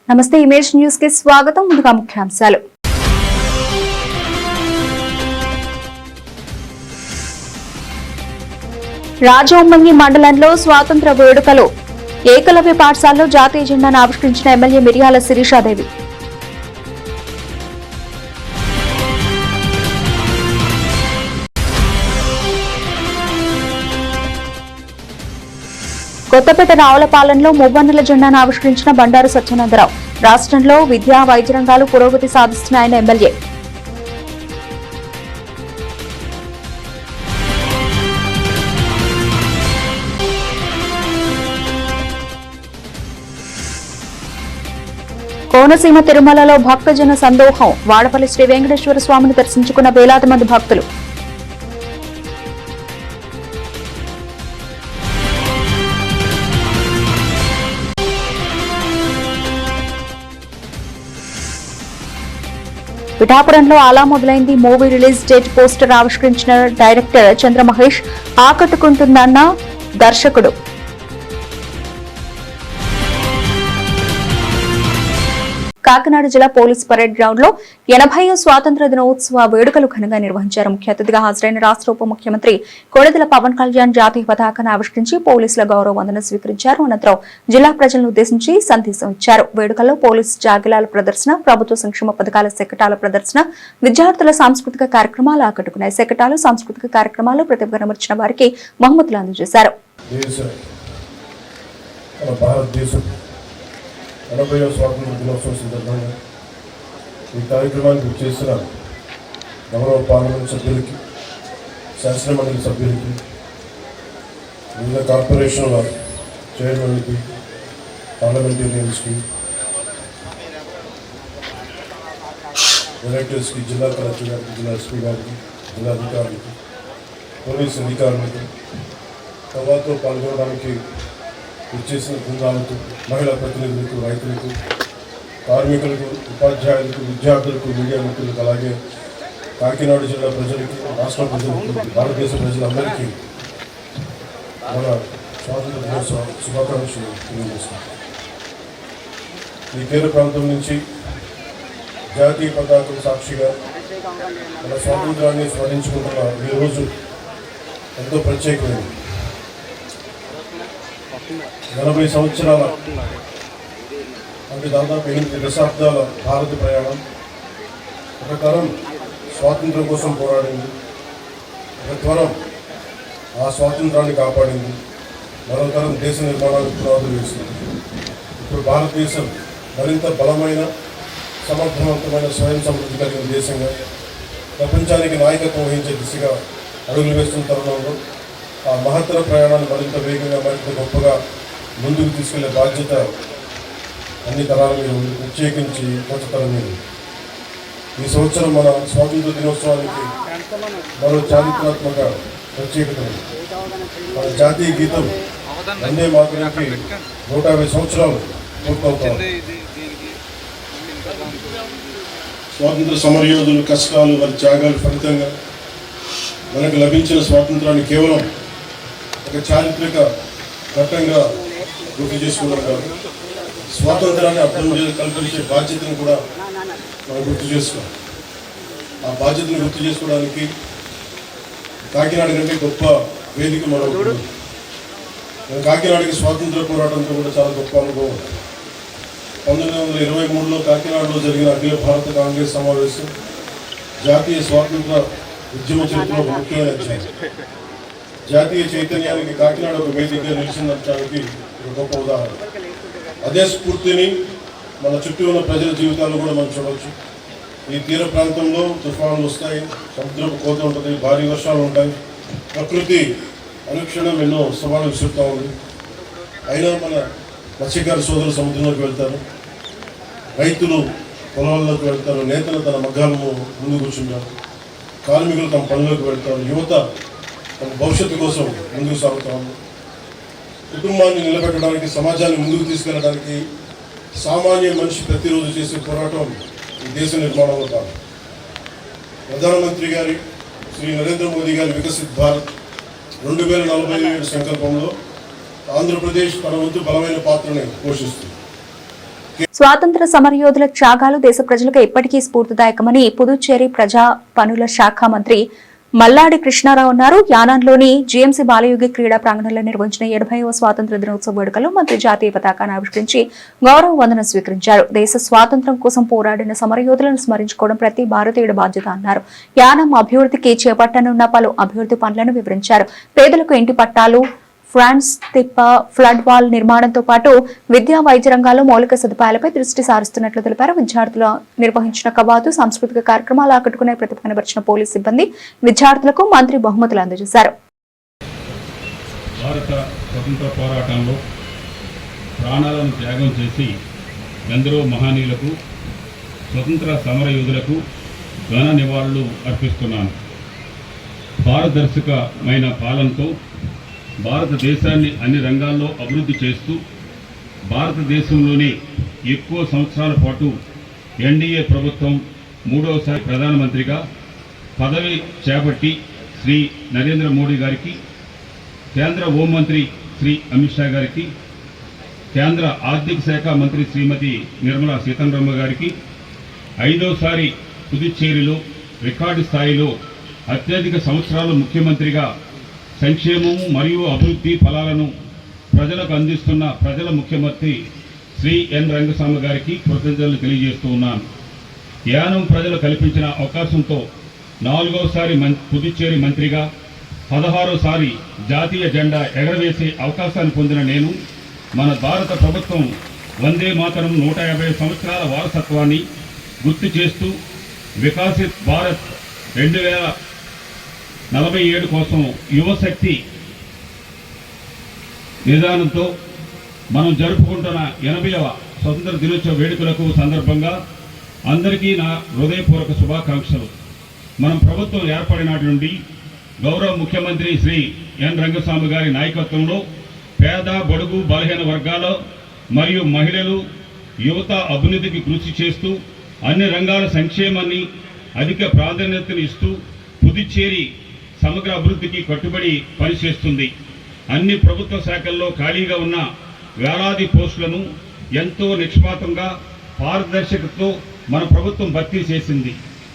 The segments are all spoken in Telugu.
నమస్తే ఇమేజ్ న్యూస్ కి స్వాగతం. ముందుగా ముఖ్యాంశాలు. రాజవొమ్మంగి మండలంలో స్వాతంత్ర వేడుకలు. ఏకలవ్య పాఠశాలలో జాతీయ జెండాను ఆవిష్కరించిన ఎమ్మెల్యే మిర్యాల శిరీషాదేవి. కొత్తపేట రావులపాలెంలో మువ్వన్నెల జెండాను ఆవిష్కరించిన బండారు సత్యానందరావు. రాష్ట్రంలో విద్యా వైద్య రంగాలు పురోగతి సాధిస్తున్నాయన్న ఎమ్మెల్యే. కోనసీమ తిరుమలలో భక్తజన సందోహం. వాడపల్లి శ్రీ వెంకటేశ్వర స్వామిని దర్శించుకున్న వేలాది మంది భక్తులు. పిఠాపురంలో అలా మొదలైంది మూవీ రిలీజ్ డేట్ పోస్టర్ ఆవిష్కరించిన డైరెక్టర్ చంద్రమహేష్. ఆకట్టుకుంటుందన్న దర్శకుడు. కాకినాడ జిల్లా పోలీస్ పరేడ్ గ్రౌండ్ లో 80వ స్వాతంత్ర దినోత్సవ వేడుకలు ఘనంగా నిర్వహించారు. ముఖ్య అతిథిగా హాజరైన రాష్ట్ర ఉప ముఖ్యమంత్రి కొణిదెల పవన్ కళ్యాణ్ జాతీయ పతాకాన్ని ఆవిష్కరించి పోలీసుల గౌరవ వందనం స్వీకరించారు. అనంతరం జిల్లా ప్రజలను ఉద్దేశించి సందేశం ఇచ్చారు. వేడుకల్లో పోలీసు జాగిలాల ప్రదర్శన, ప్రభుత్వ సంక్షేమ పథకాల శకటాల ప్రదర్శన, విద్యార్థుల సాంస్కృతిక కార్యక్రమాలు ఆకట్టుకున్నాయి. శకటాలు, సాంస్కృతిక కార్యక్రమాలు ప్రతిభ కనబరిచిన వారికి బహుమతులు అందజేశారు. 80వ స్వాతంత్ర దినోత్సవం సందర్భంగా ఈ కార్యక్రమానికి చేసిన గౌరవ పార్లమెంట్ సభ్యులకి, శాసనమండలి సభ్యులకి, వివిధ కార్పొరేషన్ల చైర్మన్కి, పార్లమెంటేరియన్స్కి, డైరెక్టర్స్కి, జిల్లా కలెక్టర్ గారికి, జిల్లా ఎస్పీ గారికి, జిల్లా అధికారులకి, పోలీసు అధికారులకి, తర్వాత పాల్గొనడానికి ఇచ్చేసిన బృందాలకు, మహిళా ప్రతినిధులకు, రైతులకు, కార్మికులకు, ఉపాధ్యాయులకు, విద్యార్థులకు, మీడియా మిత్రులకు, అలాగే కాకినాడ జిల్లా ప్రజలకి, రాష్ట్ర ప్రజలకు, భారతదేశ ప్రజలందరికీ మన స్వాతంత్ర దినోత్సవ శుభాకాంక్షలు తెలియజేస్తాం. ఈ తీర ప్రాంతం నుంచి జాతీయ పతాకం సాక్షిగా మన స్వాతంత్రాన్ని స్మరించుకుంటున్న ఈ రోజు ఎంతో ప్రత్యేకమైనది. 80 సంవత్సరాల అంటే దాదాపు 8 దశాబ్దాల భారత ప్రయాణం. ఒక తరం స్వాతంత్రం కోసం పోరాడింది, ఒక తరం ఆ స్వాతంత్రాన్ని కాపాడింది, మరో తరం దేశ నిర్మాణానికి పునాదులు వేసింది. ఇప్పుడు భారతదేశం మరింత బలమైన, సమర్థవంతమైన, స్వయం సమృద్ధి కలిగిన దేశంగా ప్రపంచానికి నాయకత్వం వహించే దిశగా అడుగులు వేస్తున్న తరుణంలో ఆ మహత్తర ప్రయాణాన్ని మరింత వేగంగా, మరింత గొప్పగా ముందుకు తీసుకెళ్లే బాధ్యత అన్ని తరాల మీద ఉంది, ప్రత్యేకించి కొత్త తరం మీద. ఈ సంవత్సరం మన స్వాతంత్ర దినోత్సవానికి మరో చారిత్రాత్మక ప్రత్యేకత ఉంది. మన జాతీయ గీతం వందే మాతరంకి 150 సంవత్సరాలు పూర్తవుతాం. స్వాతంత్ర సమరయోధులు కష్టాలు, వారి త్యాగాలు ఫలితంగా మనకు లభించిన స్వాతంత్రాన్ని కేవలం ఒక చారిత్రక ఘట్టంగా గుర్తు చేసుకోవడం కాదు, స్వాతంత్రాన్ని అర్థం కల్పించే బాధ్యతను కూడా మనం గుర్తు చేసుకోవాలి. ఆ బాధ్యతను గుర్తు చేసుకోవడానికి కాకినాడ కంటే గొప్ప వేదిక మనం కాకినాడకి స్వాతంత్ర పోరాటంతో కూడా చాలా గొప్ప అనుభవం. 1923లో కాకినాడలో జరిగిన అఖిల భారత కాంగ్రెస్ సమావేశం జాతీయ స్వాతంత్ర ఉద్యమ చరిత్రలో ఒక ముఖ్యమైన అధ్యాయం. జాతీయ చైతన్యానికి కాకినాడ ఒక వేదికగా నిలిచిందనడానికి ఒక గొప్ప ఉదాహరణ. అదే స్ఫూర్తిని మన చుట్టూ ఉన్న ప్రజల జీవితాల్లో కూడా మనం చూడవచ్చు. ఈ తీర ప్రాంతంలో తుఫాన్లు వస్తాయి, సముద్రపు కోత ఉంటుంది, భారీ వర్షాలు ఉంటాయి, ప్రకృతి అనుక్షణం ఎన్నో సవాళ్ళు విసురుతూ ఉంది. అయినా మన మత్స్యకార సోదరులు సముద్రంలోకి వెళ్తారు, రైతులు పొలాల్లోకి వెళ్తారు, నేతలు తన మగ్గాలను ముందు కూర్చుంటారు, కార్మికులు తమ పనులకు వెళ్తారు, యువత తమ భవిష్యత్తు కోసం ముందుకు సాగుతాము. కుటుంబాన్ని నిలబెట్టడానికి, సమాజాన్ని ముందుకు తీసుకెళ్ళడానికి సామాన్య మనిషి ప్రతిరోజు చేసే పోరాటం ఈ దేశ నిర్మాణంలో కాదు. ప్రధానమంత్రి గారి శ్రీ నరేంద్ర మోదీ గారి వికసిత్ భారత్ 2047 సంకల్పంలో ఆంధ్రప్రదేశ్ తన వంతు బలమైన పాత్రని పోషిస్తుంది. స్వాతంత్ర సమరయోధుల త్యాగాలు దేశ ప్రజలకు ఎప్పటికీ స్ఫూర్తిదాయకమని పుదుచ్చేరి ప్రజా పనుల శాఖ మంత్రి మల్లాడి కృష్ణారావు అన్నారు. యానాంలోని జీఎంసీ బాలయోగి క్రీడా ప్రాంగణంలో నిర్వహించిన 70వ స్వాతంత్ర దినోత్సవ వేడుకల్లో మంత్రి జాతీయ పతాకాన్ని ఆవిష్కరించి గౌరవ వందనం స్వీకరించారు. దేశ స్వాతంత్ర్యం కోసం పోరాడిన సమరయోధులను స్మరించుకోవడం ప్రతి భారతీయుడి బాధ్యత అన్నారు. యానం అభివృద్ధికి చేపట్టనున్న పలు అభివృద్ధి పనులను వివరించారు. పేదలకు ఇంటి పట్టాలు, ఫ్రాన్స్ తిప్ప, ఫ్లడ్ వాల్ నిర్మాణంతో పాటు విద్యా, వైద్య రంగాల్లో మౌలిక సదుపాయాలపై దృష్టి సారిస్తున్నట్లు తెలిపారు. విద్యార్థులు నిర్వహించిన కవాతు, సాంస్కృతిక కార్యక్రమాలు ఆకట్టుకునే ప్రతిభ కనబరిచిన పోలీస్ సిబ్బంది విద్యార్థులకు మంత్రి బహుమతులు అందజేశారు. భారత స్వతంత్ర పోరాటంలో ప్రాణాలను త్యాగం చేసి ఎందరో మహనీయులకు, స్వతంత్ర సమరయోధులకు ఘన నివాళులు అర్పిస్తున్నాను. పారదర్శకమైన పాలనతో భారతదేశాన్ని అన్ని రంగాల్లో అభివృద్ధి చేస్తూ భారతదేశంలోనే ఎక్కువ సంవత్సరాల పాటు ఎన్డీఏ ప్రభుత్వం మూడవసారి ప్రధానమంత్రిగా పదవి చేపట్టి శ్రీ నరేంద్ర మోడీ గారికి, కేంద్ర హోంమంత్రి శ్రీ అమిత్ షా గారికి, కేంద్ర ఆర్థిక శాఖ మంత్రి శ్రీమతి నిర్మలా సీతారామన్ గారికి, ఐదోసారి పుదుచ్చేరిలో రికార్డు స్థాయిలో అత్యధిక సంవత్సరాలు ముఖ్యమంత్రిగా సంక్షేమం మరియు అభివృద్ధి ఫలాలను ప్రజలకు అందిస్తున్న ప్రజల ముఖ్యమంత్రి శ్రీ ఎన్ రంగస్వామి గారికి కృతజ్ఞతలు తెలియజేస్తూ ఉన్నాను. యానం ప్రజలు కల్పించిన అవకాశంతో 4వసారి పుదుచ్చేరి మంత్రిగా 16వసారి జాతీయ జెండా ఎగరవేసే అవకాశాన్ని పొందిన నేను మన భారత ప్రభుత్వం వందే మాతరం 150 సంవత్సరాల వారసత్వాన్ని గుర్తు చేస్తూ వికసిత్ భారత్ 2047 కోసం యువశక్తి నిదానంతో మనం జరుపుకుంటున్న 80వ స్వతంత్ర దినోత్సవ వేడుకలకు సందర్భంగా అందరికీ నా హృదయపూర్వక శుభాకాంక్షలు. మనం ప్రభుత్వం ఏర్పడినాటి నుండి గౌరవ ముఖ్యమంత్రి శ్రీ ఎన్ రంగస్వామి గారి నాయకత్వంలో పేద, బడుగు, బలహీన వర్గాల మరియు మహిళలు, యువత అభివృద్ధికి కృషి చేస్తూ అన్ని రంగాల సంక్షేమాన్ని అధిక ప్రాధాన్యతను ఇస్తూ పుదుచ్చేరి సమగ్ర అభివృద్ధికి కట్టుబడి పనిచేస్తుంది. అన్ని ప్రభుత్వ శాఖల్లో ఖాళీగా ఉన్న వేలాది పోస్టులను ఎంతో నిష్పాతంగా, పారదర్శకతతో మన ప్రభుత్వం భర్తీ చేసింది.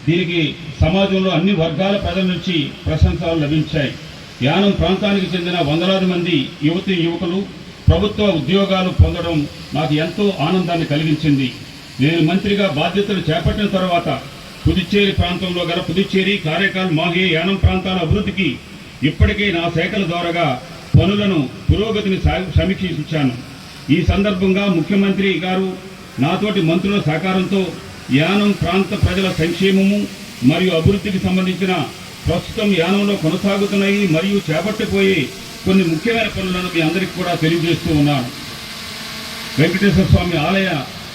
దీనికి సమాజంలో అన్ని వర్గాల ప్రజల నుంచి ప్రశంసలు లభించాయి. యానం ప్రాంతానికి చెందిన వందలాది మంది యువతీ యువకులు ప్రభుత్వ ఉద్యోగాలు పొందడం నాకు ఎంతో ఆనందాన్ని కలిగించింది. నేను మంత్రిగా బాధ్యతలు చేపట్టిన తర్వాత పుదుచ్చేరి ప్రాంతంలో గల పుదుచ్చేరి, కారైకాల్, మాహే, యానం ప్రాంతాల అభివృద్ధికి ఇప్పటికే నా శాఖల ద్వారాగా పనులను పురోగతిని సమీక్షించాను. ఈ సందర్భంగా ముఖ్యమంత్రి గారు నాతోటి మంత్రుల సహకారంతో యానం ప్రాంత ప్రజల సంక్షేమము మరియు అభివృద్ధికి సంబంధించిన ప్రస్తుతం యానంలో కొనసాగుతున్నాయి మరియు చేపట్టబోయే కొన్ని ముఖ్యమైన పనులను మీ అందరికీ కూడా తెలియజేస్తూ ఉన్నాను. వెంకటేశ్వర స్వామి ఆలయ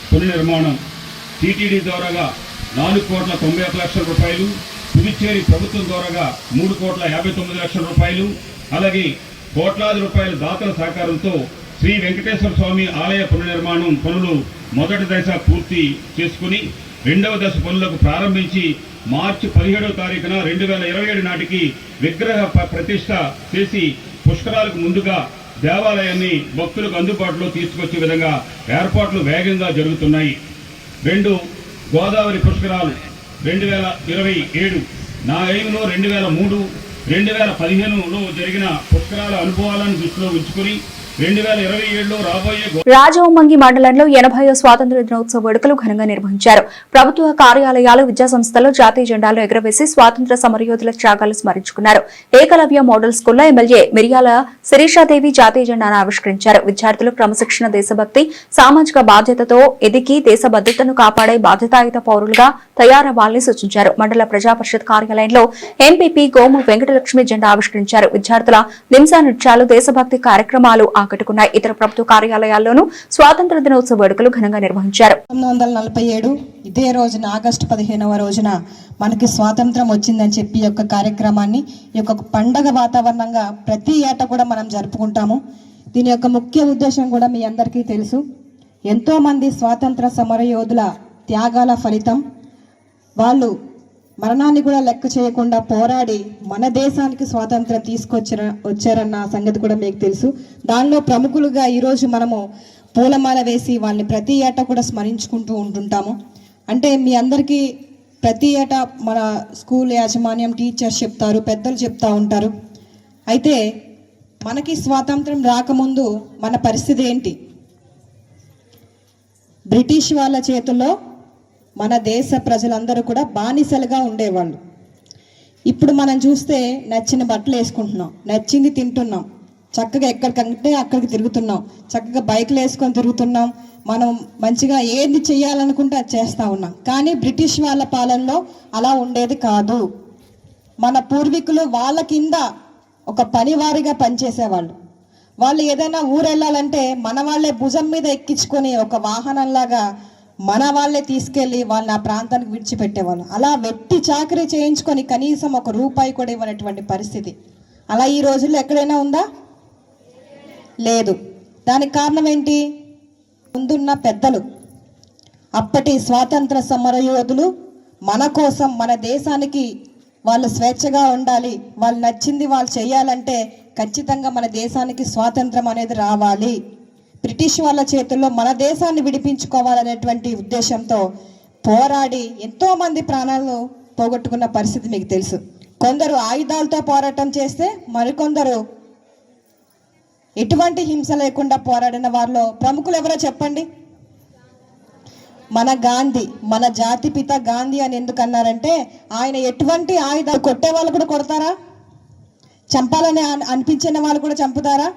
పునర్నిర్మాణం టీటీడీ ద్వారాగా 4,91,00,00,000 రూపాయలు, పుదుచ్చేరి ప్రభుత్వం ద్వారాగా 3,59,00,000 రూపాయలు, అలాగే కోట్లాది రూపాయల దాతల సహకారంతో శ్రీ వెంకటేశ్వర స్వామి ఆలయ పునర్నిర్మాణం పనులు మొదటి దశ పూర్తి చేసుకుని 2వ దశ పనులకు ప్రారంభించి మార్చి 17వ తారీఖున 2027 నాటికి విగ్రహ ప్రతిష్ట చేసి పుష్కరాలకు ముందుగా దేవాలయాన్ని భక్తులకు అందుబాటులో తీసుకొచ్చే విధంగా ఏర్పాట్లు వేగంగా జరుగుతున్నాయి. 2 గోదావరి పుష్కరాలు 2027, నా ఎయిమ్లో 2003, 2015లో జరిగిన పుష్కరాల అనుభవాలను దృష్టిలో ఉంచుకుని 2027లో రాబోయే రాజవొమ్మంగి మండలంలో 80వ స్వాతంత్ర దినోత్సవ వేడుకలు ఘనంగా నిర్వహించారు. ప్రభుత్వ కార్యాలయాలు, విద్యా సంస్థల్లో జాతీయ జెండాలు ఎగురవేసి స్వాతంత్ర సమరయోధుల త్యాగాలు స్మరించుకున్నారు. ఏకలవ్య మోడల్ స్కూల్లో ఎమ్మెల్యే మిరియాల శిరీషాదేవి జాతీయ జెండాను ఆవిష్కరించారు. విద్యార్థులు క్రమశిక్షణ, దేశభక్తి, సామాజిక బాధ్యతతో ఎదిగి దేశ భద్రతను కాపాడే బాధ్యతాయుత పౌరులుగా తయారవ్వాలని సూచించారు. మండల ప్రజా పరిషత్ కార్యాలయంలో ఎంపీపీ గోము వెంకటలక్ష్మి జెండా ఆవిష్కరించారు. విద్యార్థుల దింసా నృత్యాలు, దేశభక్తి కార్యక్రమాలు ఆకట్టుకున్నాయి. ఇతర ప్రభుత్వ కార్యాలయాల్లోనూ స్వాతంత్ర దినోత్సవ వేడుకలు ఘనంగా నిర్వహించారు. 1947 ఇదే రోజున ఆగస్టు 15వ రోజున మనకి స్వాతంత్రం వచ్చిందని చెప్పి యొక్క కార్యక్రమాన్ని ఈ యొక్క పండగ వాతావరణంగా ప్రతి ఏటా కూడా మనం జరుపుకుంటాము. దీని యొక్క ముఖ్య ఉద్దేశం కూడా మీ అందరికీ తెలుసు. ఎంతో మంది స్వాతంత్ర సమరయోధుల త్యాగాల ఫలితం వాళ్ళు మరణాన్ని కూడా లెక్క చేయకుండా పోరాడి మన దేశానికి స్వాతంత్రం వచ్చారన్న సంగతి కూడా మీకు తెలుసు. దానిలో ప్రముఖులుగా ఈరోజు మనము పూలమాల వేసి వాళ్ళని ప్రతి ఏటా కూడా స్మరించుకుంటూ ఉంటుంటాము. అంటే మీ అందరికీ ప్రతి ఏటా మన స్కూల్ యాజమాన్యం, టీచర్స్ చెప్తారు, పెద్దలు చెప్తూ ఉంటారు. అయితే మనకి స్వాతంత్రం రాకముందు మన పరిస్థితి ఏంటి? బ్రిటిష్ వాళ్ళ చేతుల్లో మన దేశ ప్రజలందరూ కూడా బానిసలుగా ఉండేవాళ్ళు. ఇప్పుడు మనం చూస్తే నచ్చిన బట్టలు వేసుకుంటున్నాం, నచ్చింది తింటున్నాం, చక్కగా ఎక్కడికంటే అక్కడికి తిరుగుతున్నాం, చక్కగా బైక్లు వేసుకొని తిరుగుతున్నాం, మనం మంచిగా ఏది చేయాలనుకుంటే అది చేస్తూ ఉన్నాం. కానీ బ్రిటిష్ వాళ్ళ పాలనలో అలా ఉండేది కాదు. మన పూర్వీకులు వాళ్ళ కింద ఒక పనివారిగా పనిచేసేవాళ్ళు. వాళ్ళు ఏదైనా ఊరు వెళ్ళాలంటే మన వాళ్ళే భుజం మీద ఎక్కించుకొని ఒక వాహనంలాగా మన వాళ్ళే తీసుకెళ్ళి వాళ్ళని ఆ ప్రాంతానికి విడిచిపెట్టేవాళ్ళు. అలా వెట్టి చాకరీ చేయించుకొని కనీసం ₹1 కూడా ఇవ్వనటువంటి పరిస్థితి. అలా ఈ రోజుల్లో ఎక్కడైనా ఉందా? లేదు. దానికి కారణం ఏంటి? ముందున్న పెద్దలు, అప్పటి స్వాతంత్ర సమరయోధులు మన కోసం, మన దేశానికి వాళ్ళు స్వేచ్ఛగా ఉండాలి, వాళ్ళు నచ్చింది వాళ్ళు చేయాలంటే ఖచ్చితంగా మన దేశానికి స్వాతంత్రం అనేది రావాలి, బ్రిటిష్ వాళ్ళ చేతుల్లో మన దేశాన్ని విడిపించుకోవాలనేటువంటి ఉద్దేశంతో పోరాడి ఎంతోమంది ప్రాణాలను పోగొట్టుకున్న పరిస్థితి మీకు తెలుసు. కొందరు ఆయుధాలతో పోరాటం చేస్తే మరికొందరు ఎటువంటి హింస లేకుండా పోరాడిన వారిలో ప్రముఖులు ఎవరో చెప్పండి? మన గాంధీ, మన జాతిపిత గాంధీ అని ఎందుకు అన్నారంటే ఆయన ఎటువంటి ఆయుధాలు, కొట్టే వాళ్ళు కూడా కొడతారా? చంపాలని అనిపించిన వాళ్ళు కూడా చంపుతారా?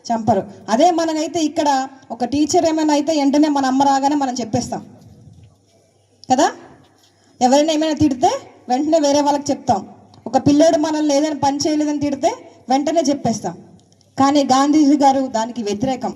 చంపరు. అదే మనమైతే ఇక్కడ ఒక టీచర్ ఏమైనా అయితే వెంటనే మన అమ్మ రాగానే మనం చెప్పేస్తాం కదా. ఎవరైనా ఏమైనా తిడితే వెంటనే వేరే వాళ్ళకి చెప్తాం. ఒక పిల్లోడు మనల్ని ఏదైనా పని చేయలేదని తిడితే వెంటనే చెప్పేస్తాం. కానీ గాంధీజీ గారు దానికి వ్యతిరేకం.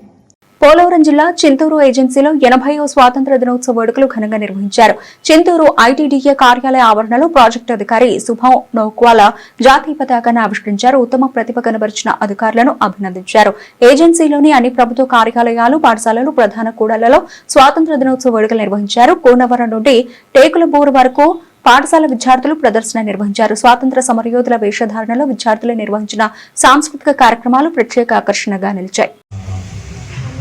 పోలవరం జిల్లా చింతూరు ఏజెన్సీలో 80వ స్వాతంత్ర దినోత్సవ వేడుకలు ఘనంగా నిర్వహించారు. చింతూరు ఐటీడీఏ కార్యాలయ ఆవరణలో ప్రాజెక్టు అధికారి శుభం నోక్వాల జాతీయ పతాకాన్ని ఆవిష్కరించారు. ఉత్తమ ప్రతిభ కనబరిచిన అధికారులను అభినందించారు. ఏజెన్సీలోని అన్ని ప్రభుత్వ కార్యాలయాలు, పాఠశాలలు, ప్రధాన కూడళ్లలో స్వాతంత్ర దినోత్సవ వేడుకలు నిర్వహించారు. కోనవరం నుండి టేకులబూరు వరకు పాఠశాల విద్యార్థులు ప్రదర్శన నిర్వహించారు. స్వాతంత్ర సమరయోధుల వేషధారణలో విద్యార్థులు నిర్వహించిన సాంస్కృతిక కార్యక్రమాలు ప్రత్యేక ఆకర్షణగా నిలిచాయి.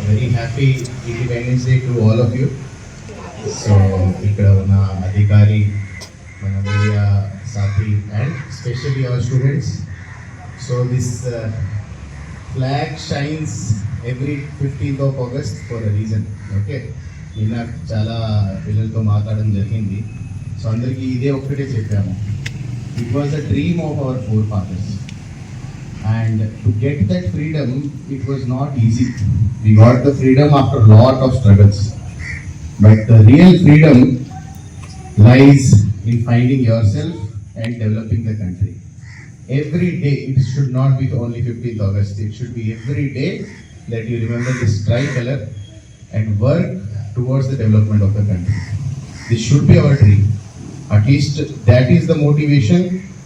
Very happy Independence Day to all of you. So, ఇక్కడ ఉన్న అధికారి, మన media సాథి and especially our students. So this flag shines every 15th of August for a reason. Okay. నిన్న చాలా పిల్లలతో మాట్లాడడం జరిగింది. సో అందరికీ ఇదే ఒక్కటే చెప్పాము. It was a dream of our forefathers. And to get that freedom, it was not easy. We got the freedom after a lot of struggles. But the real freedom lies in finding yourself and developing the country. Every day, it should not be only 15th August. It should be every day that you remember this tricolor and work towards the development of the country. This should be our dream. At least that is the motivation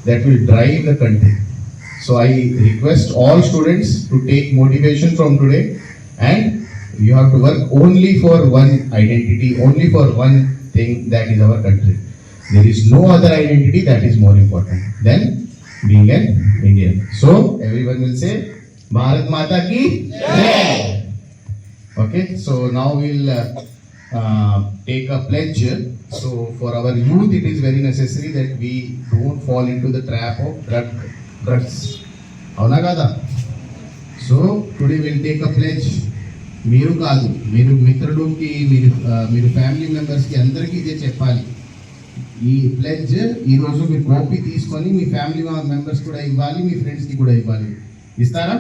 that will drive the country. So I request all students to take motivation from today, and you have to work only for one identity, only for one thing, that is our country. There is no other identity that is more important than being an Indian. So everyone will say Bharat Mata ki Jai. Okay, so now we'll take a pledge. So for our youth, it is very necessary that we don't fall into the trap of drugs. అవునా కదా? So today will take a pledge. మీరు కాదు, మీరు మిత్రులకి, మీరు ఫ్యామిలీ మెంబర్స్కి అందరికీ ఇదే చెప్పాలి. ఈ ప్లెడ్జ్ ఈరోజు మీరు కాపీ తీసుకొని మీ ఫ్యామిలీ మెంబర్స్ కూడా ఇవ్వాలి, మీ ఫ్రెండ్స్కి కూడా ఇవ్వాలి. ఇస్తారా?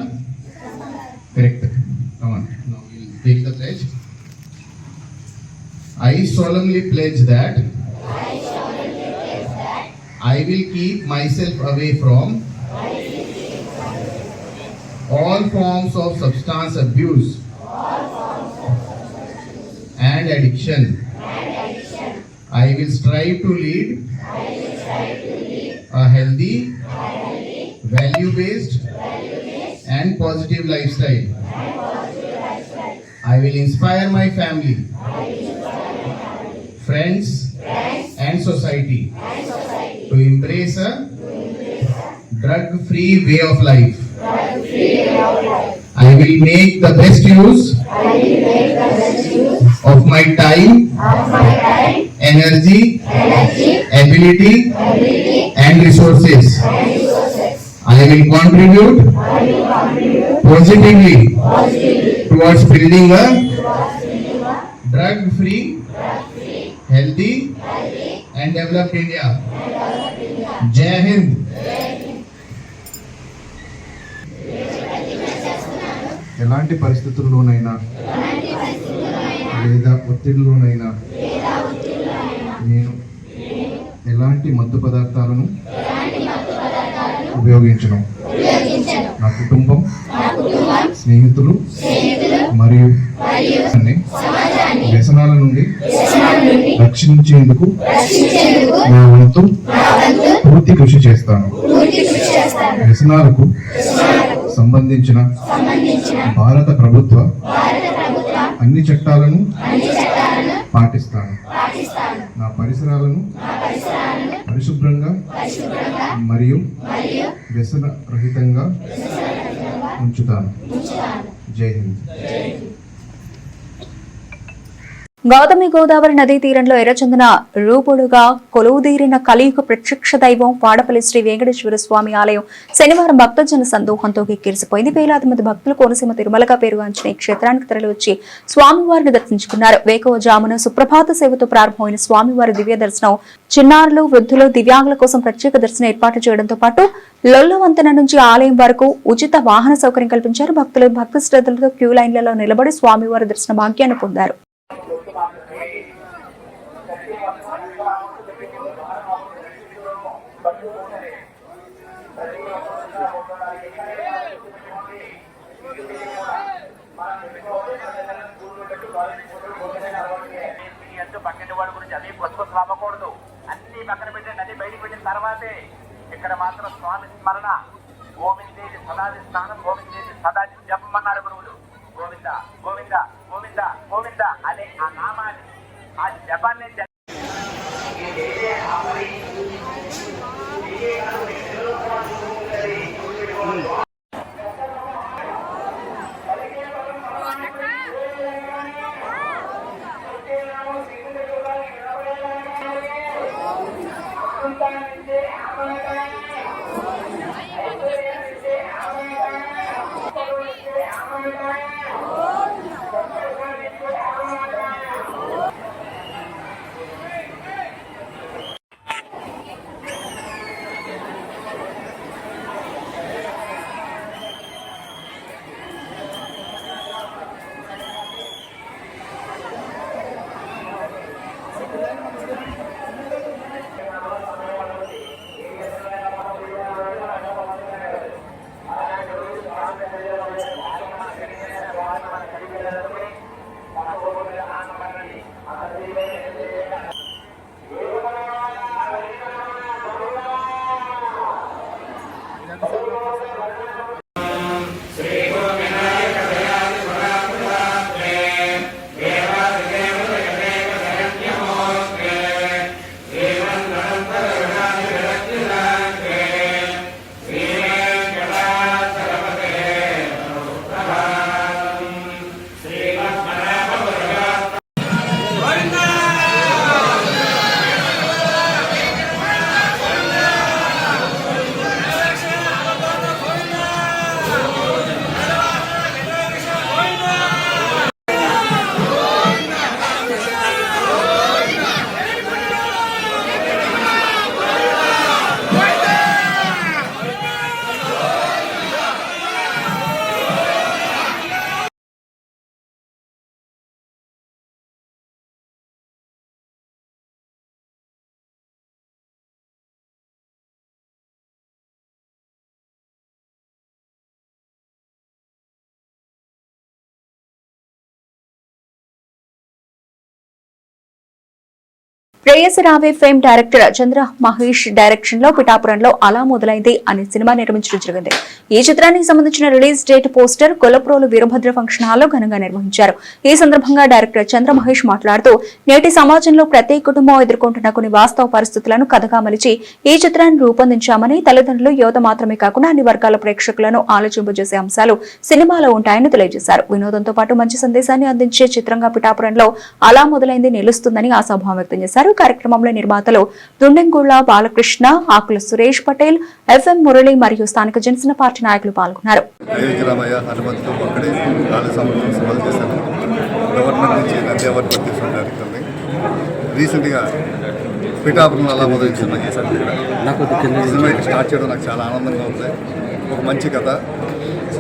Correct. Now we'll take the pledge. I solemnly pledge that I will keep myself away from all forms of substance abuse and addiction. I will strive to lead a healthy, value-based and positive lifestyle. I will inspire my family, friends and society to embrace a drug-free way of life. I will make the best use of my time, energy, ability, and resources. I will contribute positively towards building a drug-free, healthy, and developed India. Jai Hind. ఎలాంటి పరిస్థితుల్లోనైనా లేదా ఒత్తిడిలోనైనా నేను ఎలాంటి మత్తు పదార్థాలను ఉపయోగించను. నా కుటుంబం, స్నేహితులు మరియు వ్యసనాల నుండి రక్షించేందుకు నా వంతు పూర్తి కృషి చేస్తాను. వ్యసనాలకు సంబంధించిన భారత ప్రభుత్వ అన్ని చట్టాలను పాటిస్తాను. నా పరిసరాలను పరిశుభ్రంగా మరియు వ్యసన రహితంగా ఉంచుతాను. జై హింద్. గౌతమి గోదావరి నదీ తీరంలో ఎర్రచందన రూపుడుగా కొలువుదీరిన కలియుగ ప్రత్యక్ష దైవం వాడపల్లి శ్రీ వెంకటేశ్వర స్వామి ఆలయం శనివారం భక్తజన సందోహంతో కిక్కిరిసిపోయింది. వేలాది మంది భక్తులు కోనసీమ తిరుమలగా పేరుగాంచిన ఈ క్షేత్రానికి తరలివచ్చి స్వామివారిని దర్శించుకున్నారు. వేకువజామున సుప్రభాత సేవతో ప్రారంభమైన స్వామివారి దివ్య దర్శనం చిన్నారులు, వృద్ధులు, దివ్యాంగుల కోసం ప్రత్యేక దర్శనం ఏర్పాటు చేయడంతో పాటు లొల్ల వంతెన నుంచి ఆలయం వరకు ఉచిత వాహన సౌకర్యం కల్పించారు. భక్తులు భక్తి శ్రద్ధలతో క్యూ లైన్లలో నిలబడి స్వామివారి దర్శన భాగ్యాన్ని పొందారు. పక్కన వాడి గురించి అదే కొత్త అవ్వకూడదు. అన్ని పక్కన పెట్టండి, అన్ని బయటకు పెట్టిన తర్వాతే ఇక్కడ మాత్రం స్వామి స్మరణ. గోవిందేది సదాది స్నానం, గోవిందేది సదాది జపమన్నారు గురువులు. గోవింద గోవింద గోవింద గోవింద అనే ఆ నామాన్ని, ఆ జపాన్ని శ్రేయస్ రావే ఫేమ్ డైరెక్టర్ చంద్ర మహేష్ డైరెక్షన్ లో పిఠాపురంలో అలా మొదలైంది అనే సినిమా నిర్మించడం జరిగింది. ఈ చిత్రానికి సంబంధించిన release date poster Kolaprolu Veerabhadra function హాల్లో ఘనంగా నిర్వహించారు. ఈ సందర్భంగా డైరెక్టర్ చంద్ర మహేష్ మాట్లాడుతూ నేటి సమాజంలో ప్రతి కుటుంబం ఎదుర్కొంటున్న కొన్ని వాస్తవ పరిస్థితులను కథగా మలిచి ఈ చిత్రాన్ని రూపొందించామని, తల్లిదండ్రులు, యువత మాత్రమే కాకుండా అన్ని వర్గాల ప్రేక్షకులను ఆలోచింపజేసే అంశాలు సినిమాలో ఉంటాయని తెలియజేశారు. వినోదంతో పాటు మంచి సందేశాన్ని అందించే చిత్రంగా పిఠాపురంలో అలా మొదలైంది నిలుస్తుందని ఆశాభావం వ్యక్తం చేశారు. కార్యక్రమంలో నిర్మాతలు దుండెంగుళ్ల బాలకృష్ణ, ఆకుల సురేష్ పటేల్, ఎఫ్ఎం మురళి మరియు స్థానిక జనసేన పార్టీ నాయకులు పాల్గొన్నారు. రీసెంట్గా పిఠాపురంలో అలా మొదలు సినిమా చేశాను. సినిమా స్టార్ట్ చేయడం నాకు చాలా ఆనందంగా ఉంది. ఒక మంచి కథ.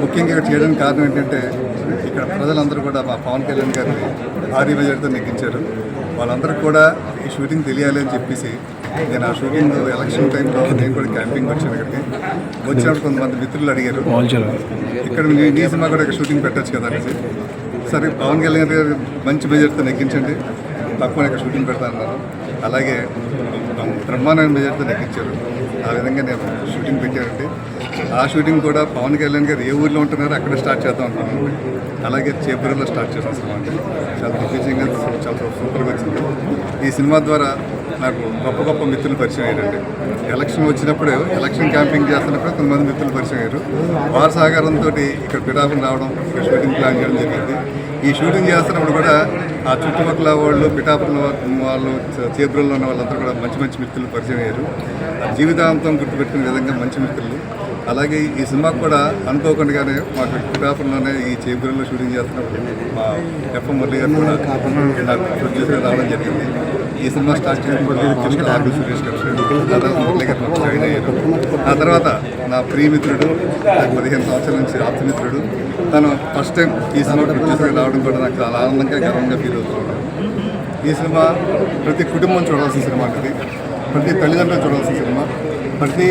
ముఖ్యంగా ఇక్కడ చేయడానికి కారణం ఏంటంటే ఇక్కడ ప్రజలందరూ కూడా మా పవన్ కళ్యాణ్ గారిని భారీ మెజార్టీతో నెగ్గించారు. వాళ్ళందరికీ కూడా ఈ షూటింగ్ తెలియాలి అని చెప్పేసి నేను ఆ షూటింగ్ ఎలక్షన్ టైంలో నేను కూడా క్యాంపింగ్ వచ్చాను. ఇక్కడికి వచ్చినప్పుడు కొంతమంది మిత్రులు అడిగారు, ఇక్కడ నీ సినిమా కూడా ఇక్కడ షూటింగ్ పెట్టచ్చు కదా అనేసి. సరే పవన్ కళ్యాణ్ గారు మంచి మెజార్టీతో నెగ్గించండి, తక్కువ ఇక్కడ షూటింగ్ పెడతానన్నారు. అలాగే బ్రహ్మాండమైన మెజార్టీతో నెగ్గించారు. ఆ విధంగా నేను షూటింగ్ పెట్టానండి. ఆ షూటింగ్ కూడా పవన్ కళ్యాణ్ గారు ఏ ఊళ్ళో ఉంటున్నారో అక్కడ స్టార్ట్ చేద్దాం అనుకున్నాను. అలాగే చేపూరులో స్టార్ట్ చేసాం సినిమా. అంటే చాలా దిగ్విజయంగా చాలా సూపర్గా వచ్చింది. ఈ సినిమా ద్వారా నాకు గొప్ప గొప్ప మిత్రులు పరిచయం అయ్యారండి. ఎలక్షన్ వచ్చినప్పుడు ఎలక్షన్ క్యాంపింగ్ చేస్తున్నప్పుడు కొంతమంది మిత్రులు పరిచయం అయ్యారు. వారి సహకారంతో ఇక్కడ పిఠాపురం రావడం, ఇక్కడ షూటింగ్ ప్లాన్ చేయడం జరిగింది. ఈ షూటింగ్ చేస్తున్నప్పుడు కూడా ఆ చుట్టుపక్కల వాళ్ళు, పిఠాపురం వాళ్ళు, చేపూరులో ఉన్న వాళ్ళందరూ కూడా మంచి మంచి మిత్రులు పరిచయం అయ్యారు. జీవితాంతం గుర్తుపెట్టుకునే విధంగా మంచి మిత్రులు. అలాగే ఈ సినిమాకు కూడా అనుకోకుండానే మాకు పిఠాపురంలోనే ఈ చేపూరులో షూటింగ్ చేస్తున్నప్పుడు మా ఎఫ్ఎం మురళి గారు కూడా నాకు ప్రొడ్యూసర్గా రావడం జరిగింది. ఈ సినిమా స్టార్ట్ చేసిన ఆకుల సురేష్ గారు, మురళి గారు నాకు జాయిన్ అయ్యారు. ఆ తర్వాత నా ప్రియమిత్రుడు, నాకు 15 సంవత్సరాల నుంచి ఆప్తమిత్రుడు, తను ఫస్ట్ టైం ఈ సినిమా ప్రొడ్యూసర్గా రావడం కూడా నాకు చాలా ఆనందంగా, గర్వంగా ఫీల్ అవుతున్నాను. ఈ సినిమా ప్రతి కుటుంబం చూడాల్సిన సినిమా అనేది, ప్రతి తల్లిదండ్రులు చూడాల్సిన సినిమా, ప్రతి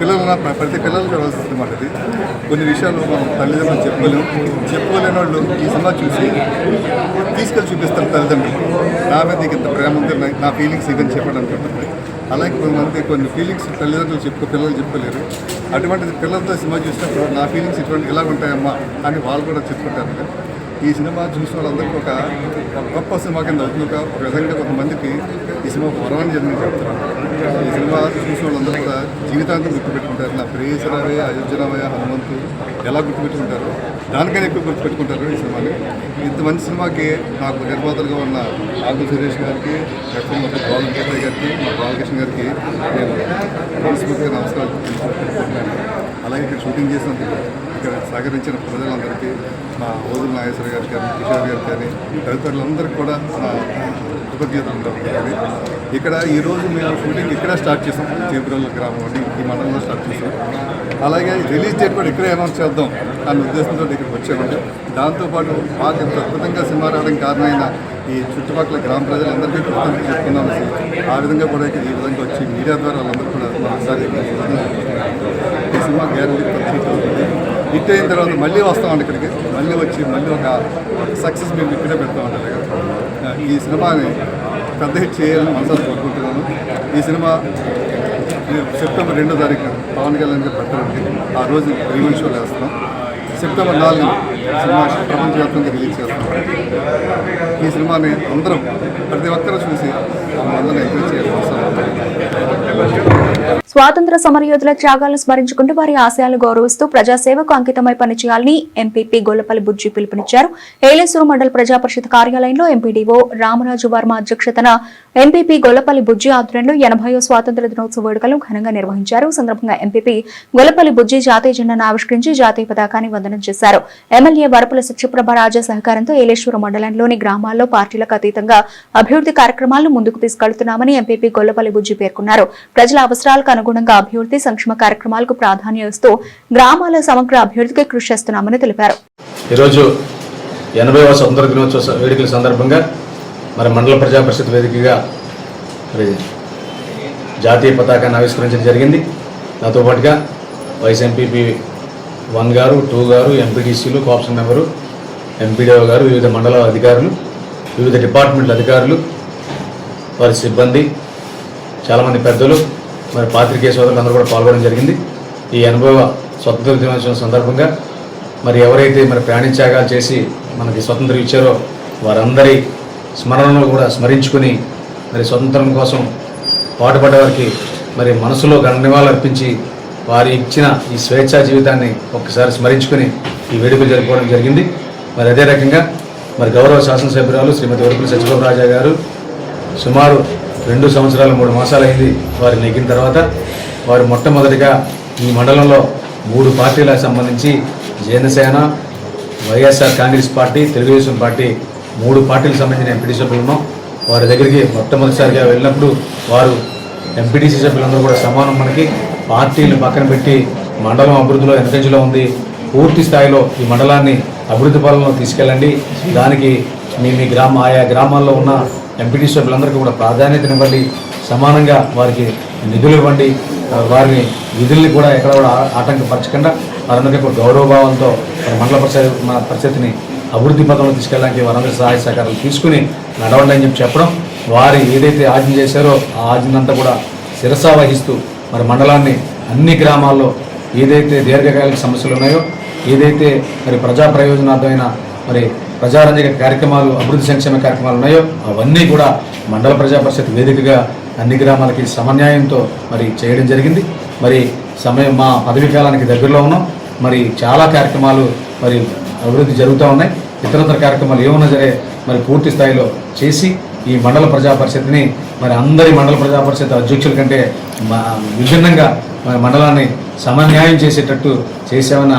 పిల్లలు చూడాల్సిన సినిమా అనేది. కొన్ని విషయాలు మనం తల్లిదండ్రులు చెప్పుకోలేని వాళ్ళు ఈ సినిమా చూసి తీసుకెళ్ళి చూపిస్తారు తల్లిదండ్రులు. నా మీద నీకు ఇంత ప్రేమ ఉంది, నా ఫీలింగ్స్ ఇవన్నీ చెప్పడానికి ఉంటుంది. అలాగే కొంతమంది కొన్ని ఫీలింగ్స్ తల్లిదండ్రులు పిల్లలు చెప్పుకోలేరు. అటువంటిది పిల్లలతో సినిమా చూసినప్పుడు నా ఫీలింగ్స్ ఇటువంటి ఇలా ఉంటాయమ్మా అని వాళ్ళు కూడా చెప్పుకుంటారు. ఈ సినిమా చూసిన వాళ్ళందరికీ ఒక గొప్ప సినిమా కింద అవుతుంది. ఒక విధంగా కొంతమందికి ఈ సినిమా వరవని జరిగింది చెప్తున్నాను. ఈ సినిమా చూసిన వాళ్ళందరూ కూడా జీవితాంతం గుర్తుపెట్టుకుంటారు. నా ప్రేయసరావే, అయోధ్యరామయ్య, హనుమంతు ఎలా గుర్తుపెట్టుకుంటారు, దానికైనా ఎక్కువ గుర్తుపెట్టుకుంటారు ఈ సినిమాని. ఇంత మంచి సినిమాకి నాకు నిర్మాతలుగా ఉన్న ఆకుల సురేష్ గారికి, బాలకృష్ణ గారికి, మా బాలకృష్ణ గారికి నేను మనస్ఫూర్తిగా నమస్కారాలు తెలుపుకుంటున్నాను. అలాగే ఇక్కడ షూటింగ్ చేసినందుకు ఇక్కడ సహకరించిన ప్రజలందరికీ, మా ఓదుల నాగేశ్వర గారికి కానీ, కిషోర్ గారికి కానీ, తదితరులందరికీ కూడా నా కృతజ్ఞతలు ఉంటారు. ఇక్కడ ఈరోజు మేము షూటింగ్ ఇక్కడ స్టార్ట్ చేసాం. చేపూరుల గ్రామం అని ఈ మండలంలో స్టార్ట్ చేసాం. అలాగే రిలీజ్ డేట్ కూడా ఇక్కడే అనౌన్స్ చేద్దాం అన్న ఉద్దేశంతో ఇక్కడికి వచ్చామండి. దాంతోపాటు మాకు ఇంత అద్భుతంగా సినిమా రావడానికి కారణమైన ఈ చుట్టుపక్కల గ్రామ ప్రజలందరికీ కృతజ్ఞతలు చెప్పుకున్నాం. ఆ విధంగా కూడా ఈ విధంగా వచ్చి మీడియా ద్వారా వాళ్ళందరూ కూడా ఒకసారి ఈ సినిమా గ్యారంటీ హిట్ అయిన తర్వాత మళ్ళీ వస్తామండి ఇక్కడికి. మళ్ళీ వచ్చి మళ్ళీ ఒక సక్సెస్ మేము ఇక్కడే పెడతామండి. ఈ సినిమాని పెద్ద హిట్ చేయాలని మనసారి కోరుకుంటున్నాను. ఈ సినిమా సెప్టెంబర్ 2వ తారీఖున పవన్ కళ్యాణ్ గారు పెట్టారండి. ఆ రోజు రిలీజ్ షోలు వేస్తున్నాం. సెప్టెంబర్ 4న సినిమా ప్రపంచవ్యాప్తంగా రిలీజ్ చేస్తున్నాం. ఈ సినిమాని అందరం ప్రతి ఒక్కరూ చూసి అందరూ ఎంకరేజ్ చేయాలి. స్వాతంత్ర సమరయోధుల త్యాగాలను స్మరించుకుంటూ వారి ఆశయాలను గౌరవిస్తూ ప్రజాసేవకు అంకితమై పనిచేయాలని ఎంపీపీ గొల్లపల్లి బుజ్జి పిలుపునిచ్చారు. ఏలేశ్వరం మండల ప్రజా పరిషత్ కార్యాలయంలో ఎంపీడీఓ రామరాజు వర్మ అధ్యక్షతన ఎంపీపీ గొల్లపల్లి బుజ్జి ఆధ్వర్యంలో 80వ స్వాతంత్ర దినోత్సవ వేడుకలను ఘనంగా నిర్వహించారు. సందర్భంగా ఎంపీపీ గొల్లపల్లి బుజ్జి జాతీయ జెండాను ఆవిష్కరించి జాతీయ పతాకాన్ని వందనం చేశారు. ఎమ్మెల్యే వరపుల సత్యప్రభ రాజా సహకారంతో ఏలేశ్వరం మండలంలోని గ్రామాల్లో పార్టీలకు అతీతంగా అభివృద్ధి కార్యక్రమాలను ముందుకు తీసుకెళ్తున్నామని ఎంపీపీ గొల్లపల్లి బుజ్జి పేర్కొన్నారు. ప్రజల అవసరాలకు అనుగుణంగా అభివృద్ధి సంక్షేమ కార్యక్రమాలకు ప్రాధాన్యం ఇస్తూ గ్రామాల సమగ్ర అభివృద్ధికి కృషి చేస్తున్నామని తెలిపారు. ఈరోజు 80వ స్వతంత్ర దినోత్సవ వేడుకల సందర్భంగా మరి మండల ప్రజా పరిషత్ వేదికగా మరి జాతీయ పతాకాన్ని ఆవిష్కరించడం జరిగింది. దాంతో పాటుగా వైస్ ఎంపీపీ 1 గారు, 2 గారు, ఎంపీటీసీలు, కోఆప్షన్ మెంబరు, ఎంపీడీఓ గారు, వివిధ మండల అధికారులు, వివిధ డిపార్ట్మెంట్ల అధికారులు, వారి సిబ్బంది, చాలామంది పెద్దలు, మరి పాత్రికేయ సోదరులు అందరూ కూడా పాల్గొనడం జరిగింది. ఈ 80వ స్వతంత్ర దినోత్సవం సందర్భంగా మరి ఎవరైతే మరి ప్రాణత్యాగాలు చేసి మనకి స్వతంత్రం ఇచ్చారో వారందరి స్మరణలో కూడా స్మరించుకుని మరి స్వతంత్రం కోసం పాటుపడ్డ వారికి మరి మనసులో ఘన నివాళులు అర్పించి వారి ఇచ్చిన ఈ స్వేచ్ఛా జీవితాన్ని ఒక్కసారి స్మరించుకుని ఈ వేడుకలు జరుపుకోవడం జరిగింది. మరి అదే రకంగా మరి గౌరవ శాసనసభ్యురాలు శ్రీమతి వరపుల సత్యగోపరాజా గారు సుమారు 2 సంవత్సరాలు 3 మాసాలు అయింది వారు నెగ్గిన తర్వాత వారు మొట్టమొదటిగా ఈ మండలంలో 3 పార్టీలకు సంబంధించి జనసేన, వైఎస్ఆర్ కాంగ్రెస్ పార్టీ, తెలుగుదేశం పార్టీ 3 పార్టీలకు సంబంధించిన ఎంపీటీ సభ్యులు ఉన్నాం. వారి దగ్గరికి మొట్టమొదటిసారిగా వెళ్ళినప్పుడు వారు ఎంపీటీసీ సభ్యులందరూ కూడా సమానం, మనకి పార్టీలు పక్కన పెట్టి మండలం అభివృద్ధిలో వెనకంజలో ఉంది, పూర్తి స్థాయిలో ఈ మండలాన్ని అభివృద్ధి పాలనలో తీసుకెళ్ళండి, దానికి మీ ఆయా గ్రామాల్లో ఉన్న ఎంపీటీ సభ్యులందరికీ కూడా ప్రాధాన్యతనివ్వండి, సమానంగా వారికి నిధులు ఇవ్వండి, వారిని విధుల్ని కూడా ఎక్కడ కూడా ఆటంకపరచకుండా వారందరికీ కూడా గౌరవభావంతో మండల పరిస్థితిని అభివృద్ధి పథంలో తీసుకెళ్ళడానికి వారందరి సహాయ సహకారాలు తీసుకుని నడవండి అని చెప్పడం, వారు ఏదైతే ఆజ్ఞ చేశారో ఆ ఆజ్ఞనంతా కూడా శిరసా వహిస్తూ మరి మండలాన్ని అన్ని గ్రామాల్లో ఏదైతే దీర్ఘకాలిక సమస్యలు ఉన్నాయో, ఏదైతే మరి ప్రజా ప్రయోజనార్థమైన మరి ప్రజారంజక కార్యక్రమాలు, అభివృద్ధి సంక్షేమ కార్యక్రమాలు ఉన్నాయో అవన్నీ కూడా మండల ప్రజా పరిషత్ వేదికగా అన్ని గ్రామాలకి సమన్యాయంతో మరి చేయడం జరిగింది. మరి మా పదవీ కాలానికి దగ్గరలో ఉన్నాం. మరి చాలా కార్యక్రమాలు మరి అభివృద్ధి జరుగుతూ ఉన్నాయి. ఇతరతర కార్యక్రమాలు ఏమన్నా సరే మరి పూర్తి స్థాయిలో చేసి ఈ మండల ప్రజా పరిషత్ని మరి అందరి మండల ప్రజా పరిషత్ అధ్యక్షుల కంటే విభిన్నంగా మరి మండలాన్ని సమన్యాయం చేసేటట్టు చేసామన్న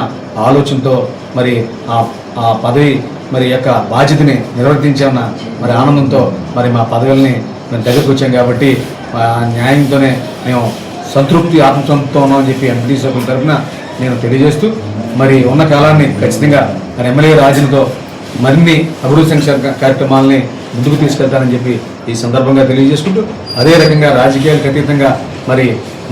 ఆలోచనతో మరి ఆ పదవి మరి యొక్క బాధ్యతని నిర్వర్తించామన్న మరి ఆనందంతో మరి మా పదవుల్ని మేము దగ్గరకు వచ్చాం కాబట్టి ఆ న్యాయంతోనే మేము సంతృప్తి ఆత్మసంతృప్తితో ఉన్నామని చెప్పి ఎంపీ సభ్యుల తరఫున నేను తెలియజేస్తూ మరి ఉన్న కాలాన్ని ఖచ్చితంగా మరి ఎమ్మెల్యే రాజులతో మరిన్ని అభివృద్ధి సంక్షేమ కార్యక్రమాలని ముందుకు తీసుకెళ్తానని చెప్పి ఈ సందర్భంగా తెలియజేసుకుంటూ, అదే రకంగా రాజకీయాలకు అతీతంగా మరి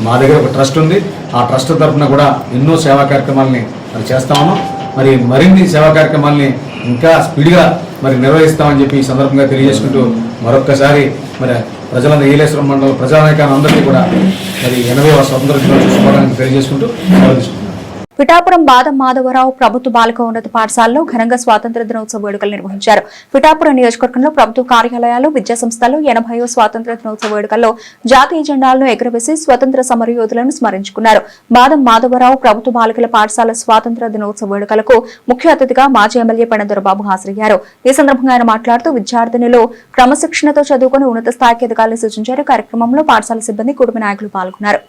మా దగ్గర ఒక ట్రస్ట్ ఉంది. ఆ ట్రస్ట్ తరఫున కూడా ఎన్నో సేవా కార్యక్రమాలని మరి చేస్తా ఉన్నాం. మరి మరిన్ని సేవా కార్యక్రమాలని ఇంకా స్పీడ్గా మరి నిర్వహిస్తామని చెప్పి ఈ సందర్భంగా తెలియజేసుకుంటూ మరొక్కసారి మరి ప్రజలందరూ ఏలేశ్వరం మండల ప్రజానాయకులందరికీ కూడా మరి 80వ స్వతంత్ర దినోత్సవ శుభాకాంక్షలు తెలియజేసుకుంటూ సెలవు. పిఠాపురం బాదం మాధవరావు ప్రభుత్వ బాలిక ఉన్నత పాఠశాలలో ఘనంగా స్వాతంత్ర దినోత్సవ వేడుకలు నిర్వహించారు. పిఠాపురం నియోజకవర్గంలో ప్రభుత్వ కార్యాలయాలు, విద్యా సంస్థలు 80వ స్వాతంత్ర దినోత్సవ వేడుకల్లో జాతీయ జెండాలను ఎగురవేసి స్వతంత్ర సమరయోధులను స్మరించుకున్నారు. బాదం మాధవరావు ప్రభుత్వ బాలికల పాఠశాల స్వాతంత్ర దినోత్సవ వేడుకలకు ముఖ్య అతిథిగా మాజీ ఎమ్మెల్యే పెనదొరబాబు హాజరయ్యారు. ఈ సందర్భంగా ఆయన మాట్లాడుతూ విద్యార్థినులు క్రమశిక్షణతో చదువుకుని ఉన్నత స్థాయికి ఎదగాలని సూచించారు. కార్యక్రమంలో పాఠశాల సిబ్బంది, కుటుంబ నాయకులు పాల్గొన్నారు.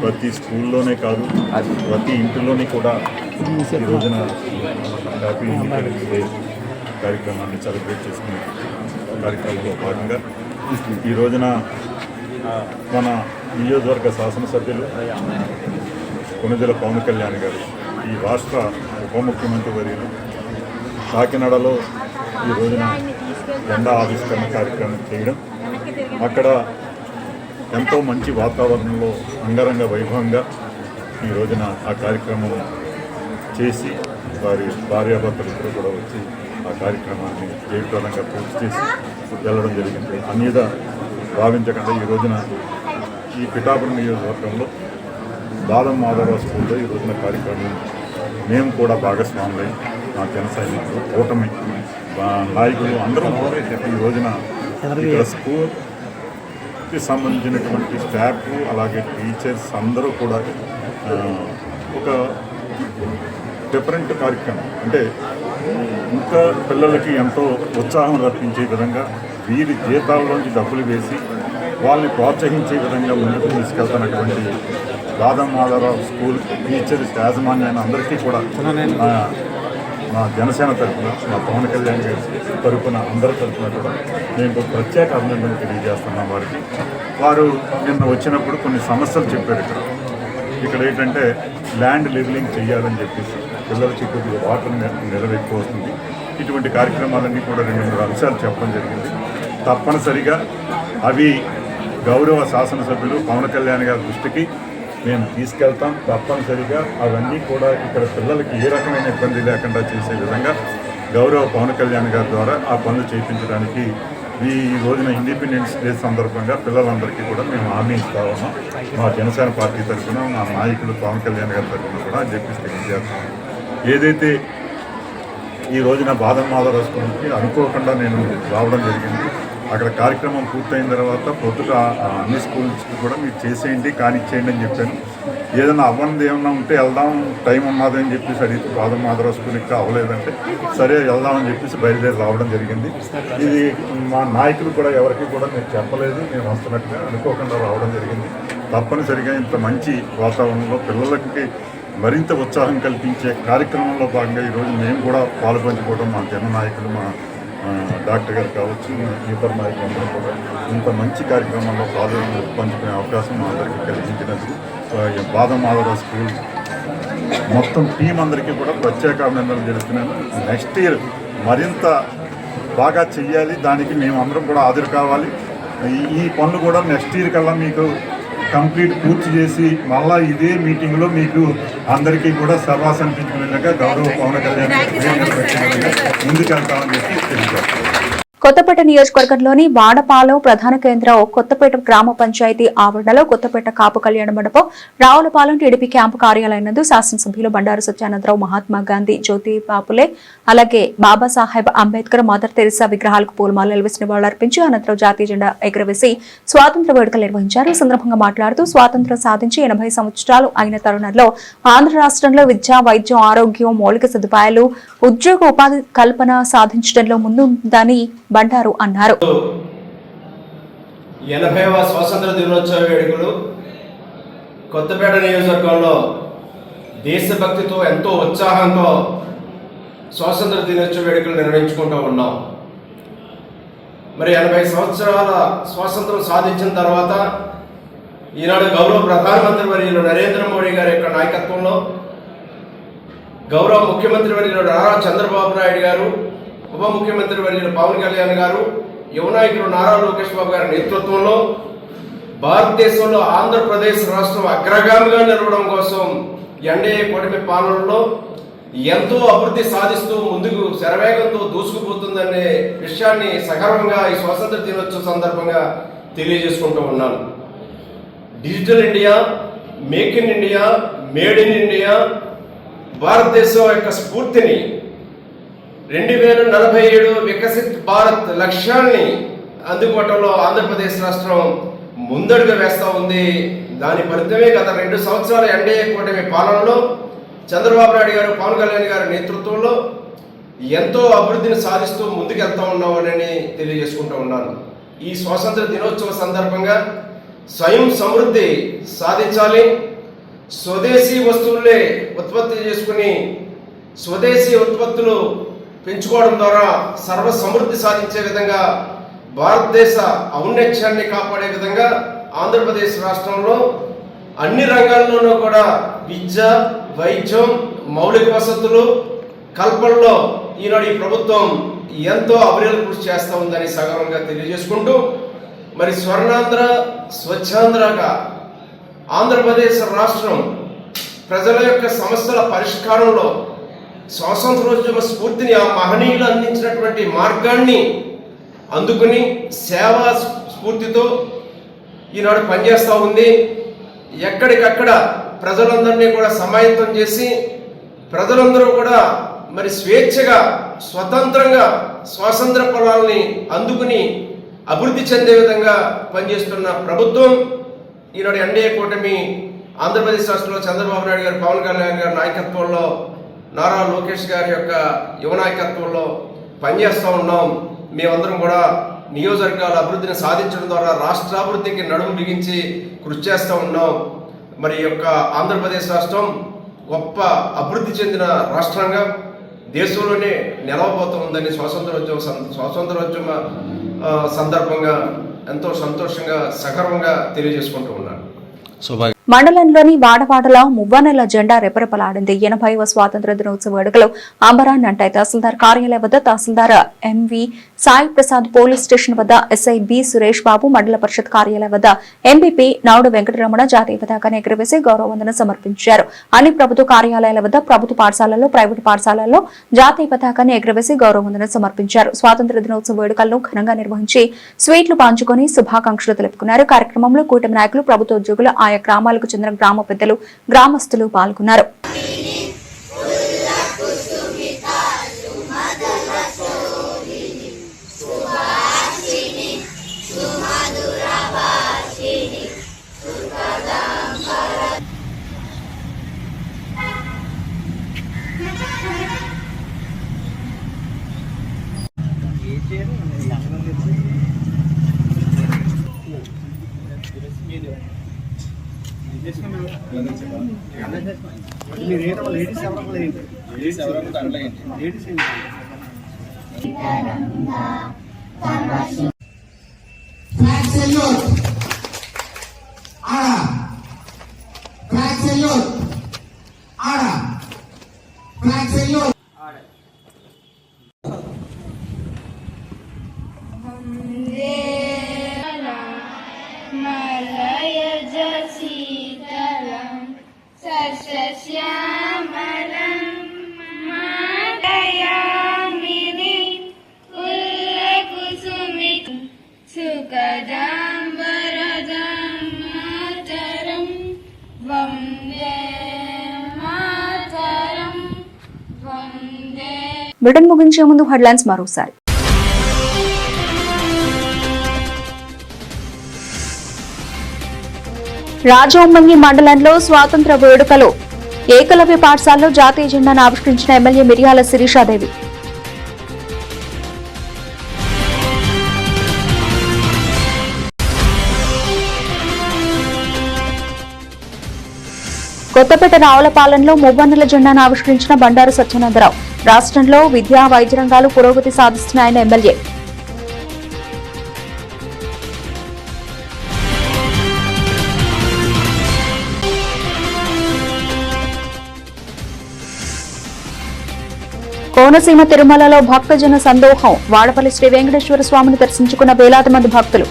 ప్రతి స్కూల్లోనే కాదు, ప్రతి ఇంటిలోని కూడా ఈ రోజున హ్యాపీ ఇండిపెండెన్స్ డే కార్యక్రమాన్ని సెలబ్రేట్ చేసుకునే కార్యక్రమంలో భాగంగా ఈ రోజున మన నియోజకవర్గ శాసనసభ్యులు కొణిదెల పవన్ కళ్యాణ్ గారు, ఈ రాష్ట్ర ఉప ముఖ్యమంత్రి వర్యులు కాకినాడలో ఈ రోజున జెండా ఆవిష్కరణ కార్యక్రమం చేయడం, అక్కడ ఎంతో మంచి వాతావరణంలో అంగరంగ వైభవంగా ఈ రోజున ఆ కార్యక్రమం చేసి వారి భార్యాభర్తలిద్దరూ కూడా వచ్చి ఆ కార్యక్రమాన్ని జయప్రదంగా పూర్తి చేసి వెళ్ళడం జరిగింది. అన్యదా భావించకుండా ఈ రోజున ఈ పిఠాపురం నియోజకవర్గంలో బాదం మాధవరావు స్కూల్లో ఈ రోజున కార్యక్రమం మేము కూడా భాగస్వాములై మా జన సైనికులు, కూటమి నాయకులు అందరం ఈ రోజున ఇక్కడ స్కూల్కి సంబంధించినటువంటి స్టాఫ్ అలాగే టీచర్స్ అందరూ కూడా ఒక డిఫరెంట్ కార్యక్రమం అంటే ఇంకా పిల్లలకి ఎంతో ఉత్సాహం రప్పించే విధంగా వీరి జీతాల్లోంచి డబ్బులు వేసి వాళ్ళని ప్రోత్సహించే విధంగా ముందుకు తీసుకెళ్తున్నటువంటి బాదం మాధవరావు స్కూల్ టీచర్స్ యాజమాన్యాన్ని అందరికీ కూడా మా జనసేన తరఫున, మా పవన్ కళ్యాణ్ గారి తరఫున, అందరి తరఫున కూడా నేను ప్రత్యేక అభినందనలు తెలియజేస్తున్నాం వారికి. వారు నిన్న వచ్చినప్పుడు కొన్ని సమస్యలు చెప్పారు. ఇక్కడ ఏంటంటే ల్యాండ్ లెవెలింగ్ చేయాలని చెప్పేసి పిల్లలకి కొద్దిగా వాటర్ నిల్వ ఎక్కువ వస్తుంది. ఇటువంటి కార్యక్రమాలన్నీ కూడా 2-3 అంశాలు చెప్పడం జరిగింది. తప్పనిసరిగా అవి గౌరవ శాసనసభ్యులు పవన్ కళ్యాణ్ గారి దృష్టికి మేము తీసుకెళ్తాం. తప్పనిసరిగా అవన్నీ కూడా ఇక్కడ పిల్లలకి ఏ రకమైన ఇబ్బంది లేకుండా చేసే విధంగా గౌరవ పవన్ కళ్యాణ్ గారి ద్వారా ఆ పనులు చేయించడానికి ఈ రోజున ఇండిపెండెన్స్ డే సందర్భంగా పిల్లలందరికీ కూడా మేము హామీ ఇస్తా ఉన్నాం. మా జనసేన పార్టీ తరఫున మా నాయకులు పవన్ కళ్యాణ్ గారి తరఫున కూడా అని చెప్పేసి తెలియజేస్తాం. ఏదైతే ఈ రోజున బాదం మాధవరాజు గురించి అనుకోకుండా నేను రావడం జరిగింది. అక్కడ కార్యక్రమం పూర్తయిన తర్వాత పొద్దుట అన్ని స్కూల్స్కి కూడా మీరు చేసేయండి కానిచ్చేయండి అని చెప్పాను. ఏదైనా అవ్వనిది ఏమన్నా ఉంటే వెళ్దాం, టైం ఉన్నది అని చెప్పేసి అడిగితే బాదం మాధవరాజు స్కూల్ ఇంకా అవ్వలేదంటే సరే వెళ్దామని చెప్పేసి బయలుదేరి రావడం జరిగింది. ఇది మా నాయకులు కూడా ఎవరికి కూడా నేను చెప్పలేదు, నేను వస్తున్నట్టుగా అనుకోకుండా రావడం జరిగింది. తప్పనిసరిగా ఇంత మంచి వాతావరణంలో పిల్లలకి మరింత ఉత్సాహం కల్పించే కార్యక్రమంలో భాగంగా ఈరోజు మేము కూడా పాల్పంచుకోవడం, మా జననాయకులు మా డాక్టర్ గారు కావచ్చు, ఇతర నాయకులందరూ కూడా ఇంత మంచి కార్యక్రమంలో పంచుకునే అవకాశం మా అందరికీ కలిగించినందుకు బాదం మాధవరావు స్కూల్ మొత్తం టీం అందరికీ కూడా ప్రత్యేక అభినందనలు తెలుపుతున్నాను. నెక్స్ట్ ఇయర్ మరింత బాగా చెయ్యాలి, దానికి మేము అందరం కూడా హాజరు కావాలి. ఈ పనులు కూడా నెక్స్ట్ ఇయర్ కల్లా మీకు కంప్లీట్ పూర్తి చేసి మళ్ళా ఇదే మీటింగ్లో మీకు అందరికీ కూడా సర్వాస్ అనిపించుకునేలాగా గౌరవ పవన్ కళ్యాణ్ ముందుకెళ్తామని చెప్పి తెలియజేస్తాం. కొత్తపేట నియోజకవర్గంలోని వాడపాలెం ప్రధాన కేంద్రం కొత్తపేట గ్రామ పంచాయతీ ఆవరణలో కొత్తపేట కాపు కళ్యాణ మండపం, రావులపాలెం టీడీపీ క్యాంపు కార్యాలయం నందు శాసనసభ్యులు బండారు సత్యానందరావు, మహాత్మా గాంధీ, జ్యోతి బాపులే, అలాగే బాబాసాహెబ్ అంబేద్కర్, మదర్ తెరిసా విగ్రహాలకు పూలమాలలు వేసి నివాళులర్పించి అనంతరం జాతీయ జెండా ఎగురవేసి స్వాతంత్ర్య వేడుకలు నిర్వహించారు. ఈ సందర్భంగా మాట్లాడుతూ స్వాతంత్ర్యం సాధించి 80 సంవత్సరాలు అయిన తరుణంలో ఆంధ్ర రాష్ట్రంలో విద్య, వైద్యం, ఆరోగ్యం, మౌలిక సదుపాయాలు, ఉద్యోగ ఉపాధి కల్పన సాధించడంలో ముందుందని బండారు అన్నారు. 80వ స్వాతంత్ర దినోత్సవ వేడుకలు కొత్తపేట నియోజకవర్గంలో దేశభక్తితో ఎంతో ఉత్సాహంతో స్వాతంత్ర దినోత్సవ వేడుకలు నిర్వహించుకుంటూ ఉన్నాం. మరి 80 సంవత్సరాల స్వాతంత్రం సాధించిన తర్వాత ఈనాడు గౌరవ ప్రధానమంత్రి వర్యులు నరేంద్ర మోడీ గారి యొక్క నాయకత్వంలో, గౌరవ ముఖ్యమంత్రి వర్యులు నారా చంద్రబాబు నాయుడు గారు, ఉప ముఖ్యమంత్రి వర్యులు పవన్ కళ్యాణ్ గారు, యువ నాయకులు నారా లోకేష్ బాబు గారి నేతృత్వంలో భారతదేశంలో ఆంధ్రప్రదేశ్ రాష్ట్రం అగ్రగామిగా నిలవడం కోసం ఎన్డీఏ కూటమి పాలనలో ఎంతో అభివృద్ధి సాధిస్తూ ముందుకు శరవేగంతో దూసుకుపోతుందనే విషయాన్ని సగర్వంగా ఈ స్వాతంత్ర దినోత్సవ సందర్భంగా తెలియజేసుకుంటూ ఉన్నాను. Digital India, make in India, made in India, భారతదేశం యొక్క స్ఫూర్తిని 2047 వికసిత్ భారత్ లక్ష్యాన్ని అందుకోవటంలో ఆంధ్రప్రదేశ్ రాష్ట్రం ముందడుగు వేస్తూ ఉంది. దాని ఫలితమే గత 2 సంవత్సరాల ఎన్డీఏ కూటమి పాలనలో చంద్రబాబు నాయుడు గారు, పవన్ కళ్యాణ్ గారి నేతృత్వంలో ఎంతో అభివృద్ధిని సాధిస్తూ ముందుకెళ్తా ఉన్నామని తెలియజేసుకుంటూ ఉన్నాను. ఈ స్వాతంత్ర దినోత్సవ సందర్భంగా స్వయం సమృద్ధి సాధించాలి, స్వదేశీ వస్తువులే ఉత్పత్తి చేసుకుని స్వదేశీ ఉత్పత్తులు పెంచుకోవడం ద్వారా సర్వ సమృద్ధి సాధించే విధంగా భారతదేశ ఔన్నత్యాన్ని కాపాడే విధంగా ఆంధ్రప్రదేశ్ రాష్ట్రంలో అన్ని రంగాల్లోనూ కూడా విద్య, వైద్యం, మౌలిక వసతులు కల్పనలో ఈనాడు ఈ ప్రభుత్వం ఎంతో అవిరళ కృషి చేస్తూ ఉందని సగర్వంగా తెలియజేసుకుంటూ, మరి స్వర్ణాంధ్ర, స్వచ్ఛాంధ్రగా ఆంధ్రప్రదేశ్ రాష్ట్రం ప్రజల యొక్క సమస్యల పరిష్కారంలో స్వాతంత్రోద్యమ స్ఫూర్తిని ఆ మహనీయులు అందించినటువంటి మార్గాన్ని అందుకుని సేవా స్ఫూర్తితో ఈనాడు పనిచేస్తూ ఉంది. ఎక్కడికక్కడ ప్రజలందరినీ కూడా సమాయత్తం చేసి ప్రజలందరూ కూడా మరి స్వేచ్ఛగా స్వతంత్రంగా స్వాతంత్ర ఫలాల్ని అందుకుని అభివృద్ధి చెందే విధంగా పనిచేస్తున్న ప్రభుత్వం ఈనాడు ఎన్డీఏ కూటమి ఆంధ్రప్రదేశ్ రాష్ట్రంలో చంద్రబాబు నాయుడు గారు, పవన్ కళ్యాణ్ గారి నాయకత్వంలో, నారా లోకేష్ గారి యొక్క యువ నాయకత్వంలో పనిచేస్తూ ఉన్నాం. మేమందరం కూడా నియోజకవర్గాల అభివృద్ధిని సాధించడం ద్వారా రాష్ట్రాభివృద్ధికి నడుము బిగించి కృషి చేస్తూ ఉన్నాం. మరి యొక్క ఆంధ్రప్రదేశ్ రాష్ట్రం గొప్ప అభివృద్ధి చెందిన రాష్ట్రంగా దేశంలోనే నిలవబోతుందని స్వాతంత్రోద్యమ సందర్భంగా ఎంతో సంతోషంగా సగర్వంగా తెలియజేసుకుంటూ ఉన్నాను. మండలంలోని వాడవాడలో మువ్వనెల జెండా రెపరెపలాడింది. 80వ స్వాతంత్ర దినోత్సవ వేడుకలు అంబరాన్ని అంటాయి. తహసీల్దార్ కార్యాలయం వద్ద తహసీల్దార్ MV Sai Prasad, police station వద్ద ఎస్ఐ బి సురేష్ బాబు, మండల పరిషత్ కార్యాలయం వద్ద ఎంపీపీ నాయుడు వెంకటరమణ జాతీయ పతాకాన్ని ఎగురవేసి గౌరవవందనం సమర్పించారు. అన్ని ప్రభుత్వ కార్యాలయాల వద్ద, ప్రభుత్వ పాఠశాలల్లో, ప్రైవేటు పాఠశాలల్లో జాతీయ పతాకాన్ని ఎగురవేసి గౌరవవందనం సమర్పించారు. స్వాతంత్ర దినోత్సవ వేడుకలను ఘనంగా నిర్వహించి స్వీట్లు పంచుకొని శుభాకాంక్షలు తెలుపుకున్నారు. కార్యక్రమంలో కూటమి నాయకులు, ప్రభుత్వ ఉద్యోగులు, ఆయా గ్రామాలకు చెందిన గ్రామ పెద్దలు, గ్రామస్తులు పాల్గొన్నారు. బ్రిటన్ ముగించే ముందు హెడ్లైన్స్ మరోసారి. రాజోమంగి మండలంలో స్వాతంత్ర వేడుకలు. ఏకలవ్య పాఠశాలలో జాతీయ జెండాను ఆవిష్కరించిన ఎమ్మెల్యే మిర్యాల శిరీషాదేవి. కొత్తపేట రావులపాలెంలో మువ్వన్నెల జెండాను ఆవిష్కరించిన బండారు సత్యానందరావు. రాష్ట్రంలో విద్యా, వైద్య రంగాలు పురోగతి సాధిస్తున్నాయన్న ఎమ్మెల్యే. కోనసీమ తిరుమలలో భక్తజన సందోహం. వాడపల్లి శ్రీ వెంకటేశ్వర స్వామిని దర్శించుకున్న వేలాది మంది భక్తులు.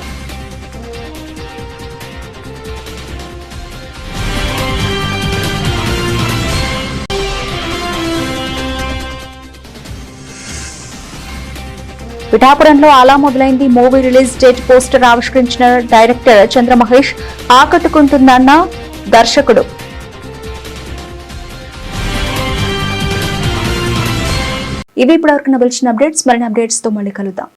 పిఠాపురంలో అలా మొదలైంది మూవీ రిలీజ్ డేట్. పోస్టర్ ఆవిష్కరించిన డైరెక్టర్ చంద్రమహేష్. ఆకట్టుకుంటుందన్న దర్శకుడు. ఇవి ఇప్పటివరకు నవల్చిన అప్డేట్స్. మరిన్ని అప్డేట్స్ తో మళ్ళీ కలుద్దాం.